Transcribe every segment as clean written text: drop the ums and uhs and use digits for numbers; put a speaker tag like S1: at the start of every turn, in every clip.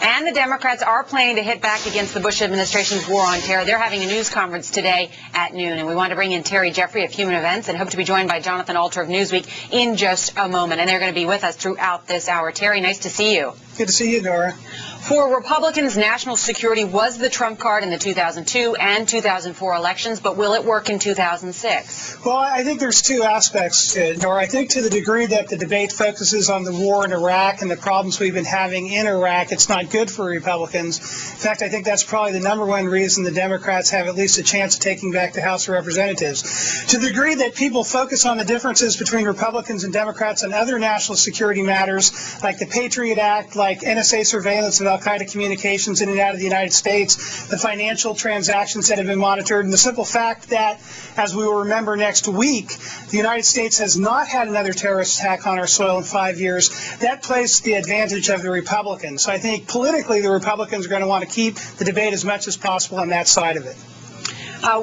S1: And the Democrats are planning to hit back against the Bush administration's war on terror. They're having a news conference today at noon. And we want to bring in Terry Jeffrey of Human Events and hope to be joined by Jonathan Alter of Newsweek in just a moment. And they're going to be with us throughout this hour. Terry, nice to see you.
S2: Good to see you, Norah.
S1: For Republicans, national security was the trump card in the 2002 and 2004 elections, but will it work in 2006?
S2: Well, I think there's two aspects to it, Norah. I think to the degree that the debate focuses on the war in Iraq and the problems we've been having in Iraq, it's not good for Republicans. In fact, I think that's probably the number one reason the Democrats have at least a chance of taking back the House of Representatives. To the degree that people focus on the differences between Republicans and Democrats on other national security matters, like the Patriot Act, like NSA surveillance of al-Qaeda communications in and out of the United States, the financial transactions that have been monitored, and the simple fact that, as we will remember next week, the United States has not had another terrorist attack on our soil in 5 years, that plays to the advantage of the Republicans. So I think politically the Republicans are going to want to keep the debate as much as possible on that side of it.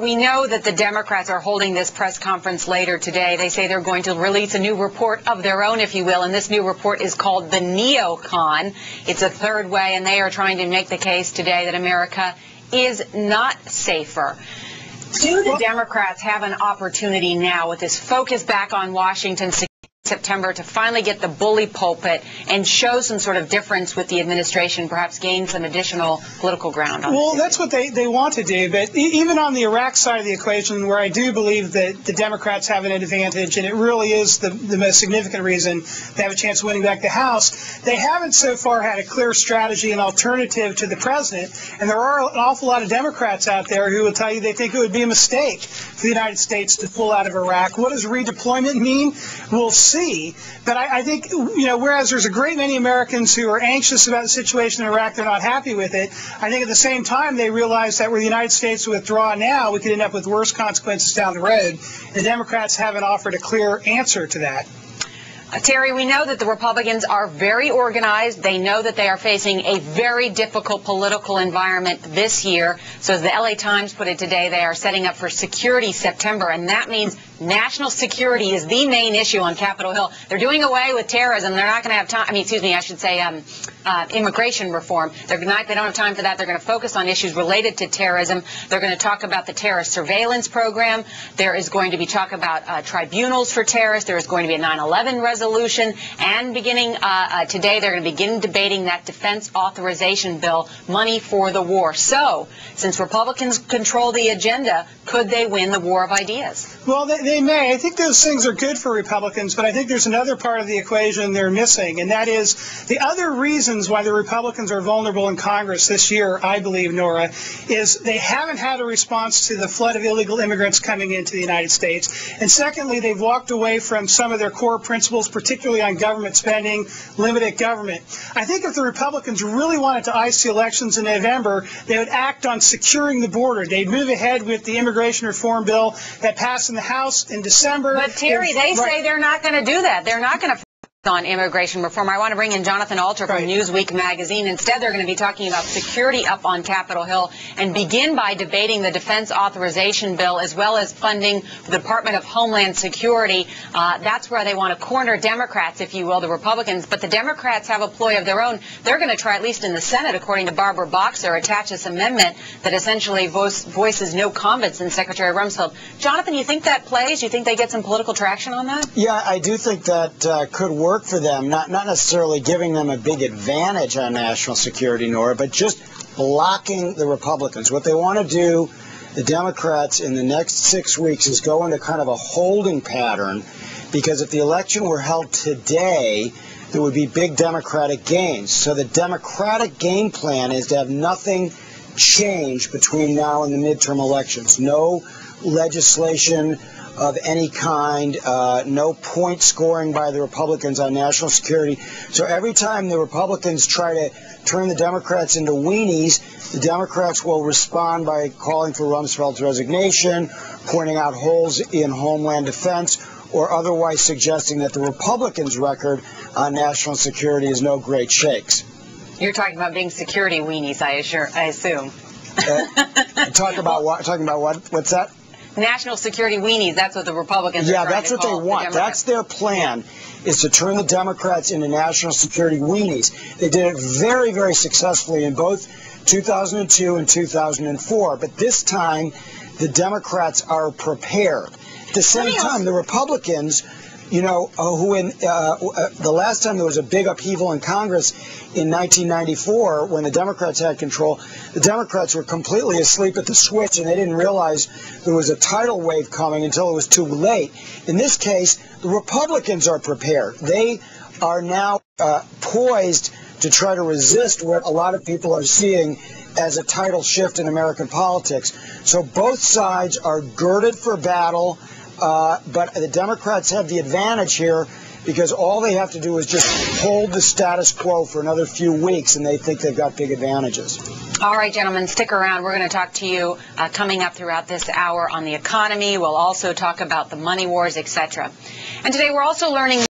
S1: We know that the Democrats are holding this press conference later today. They say they're going to release a new report of their own, if you will, and this new report is called the Neocon. It's a third way, and they are trying to make the case today that America is not safer. Do the Democrats have an opportunity now with this focus back on Washington September to finally get the bully pulpit and show some sort of difference with the administration, perhaps gain some additional political ground on
S2: Well, that's what they want to do. But even on the Iraq side of the equation, where I do believe that the Democrats have an advantage, and it really is the most significant reason they have a chance of winning back the House, they haven't so far had a clear strategy and alternative to the president. And there are an awful lot of Democrats out there who will tell you they think it would be a mistake for the United States to pull out of Iraq. What does redeployment mean? We'll see. But I think, whereas there's a great many Americans who are anxious about the situation in Iraq, they're not happy with it, I think at the same time they realize that were the United States to withdraw now, we could end up with worse consequences down the road. The Democrats haven't offered a clear answer to that.
S1: Terry, we know that the Republicans are very organized. They know that they are facing a very difficult political environment this year. So as the LA Times put it today, they are setting up for Security September, and that means national security is the main issue on Capitol Hill. They're doing away with terrorism. They're not going to have time. I should say immigration reform. They don't have time for that. They're going to focus on issues related to terrorism. They're going to talk about the terrorist surveillance program. There is going to be talk about tribunals for terrorists. There is going to be a 9/11 resolution. And beginning today, they're going to begin debating that defense authorization bill, money for the war. So, since Republicans control the agenda, could they win the war of ideas?
S2: Well, they may. I think those things are good for Republicans, but I think there's another part of the equation they're missing, and that is the other reasons why the Republicans are vulnerable in Congress this year, I believe, Norah, is they haven't had a response to the flood of illegal immigrants coming into the United States. And secondly, they've walked away from some of their core principles, particularly on government spending, limited government. I think if the Republicans really wanted to ice the elections in November, they would act on securing the border. They'd move ahead with the immigration reform bill that passed in the House in December.
S1: But Terry, they say they're not going to do that. They're not going to on immigration reform. I want to bring in Jonathan Alter from Newsweek magazine. Instead, they're going to be talking about security up on Capitol Hill and begin by debating the defense authorization bill as well as funding the Department of Homeland Security. That's where they want to corner Democrats, if you will, the Republicans. But the Democrats have a ploy of their own. They're going to try, at least in the Senate, according to Barbara Boxer, attach this amendment that essentially voices no confidence in Secretary Rumsfeld. Jonathan, you think that plays? You think they get some political traction on that?
S3: Yeah, I do think that could work for them, not necessarily giving them a big advantage on national security, Norah, but just blocking the Republicans. What they want to do, the Democrats, in the next 6 weeks is go into kind of a holding pattern, because if the election were held today, there would be big Democratic gains. So the Democratic game plan is to have nothing change between now and the midterm elections. No legislation of any kind, no point scoring by the Republicans on national security. So every time the Republicans try to turn the Democrats into weenies, the Democrats will respond by calling for Rumsfeld's resignation, pointing out holes in Homeland Defense, or otherwise suggesting that the Republicans' record on national security is no great shakes.
S1: You're talking about being security weenies, I assume.
S3: Talking about what? What's that?
S1: national security weenies. That's what the Republicans are trying
S3: that's
S1: to
S3: what they
S1: call
S3: want. That's their plan, is to turn the Democrats into national security weenies. They did it very, very successfully in both 2002 and 2004. But this time, the Democrats are prepared. At the same time, the Republicans, you know, who in the last time there was a big upheaval in Congress in 1994 when the Democrats had control, the Democrats were completely asleep at the switch and they didn't realize there was a tidal wave coming until it was too late. In this case, the Republicans are prepared. They are now poised to try to resist what a lot of people are seeing as a tidal shift in American politics. So both sides are girded for battle. But the Democrats have the advantage here because all they have to do is just hold the status quo for another few weeks, and they think they've got big advantages.
S1: All right, gentlemen, stick around. We're going to talk to you coming up throughout this hour on the economy. We'll also talk about the money wars, etc. And today we're also learning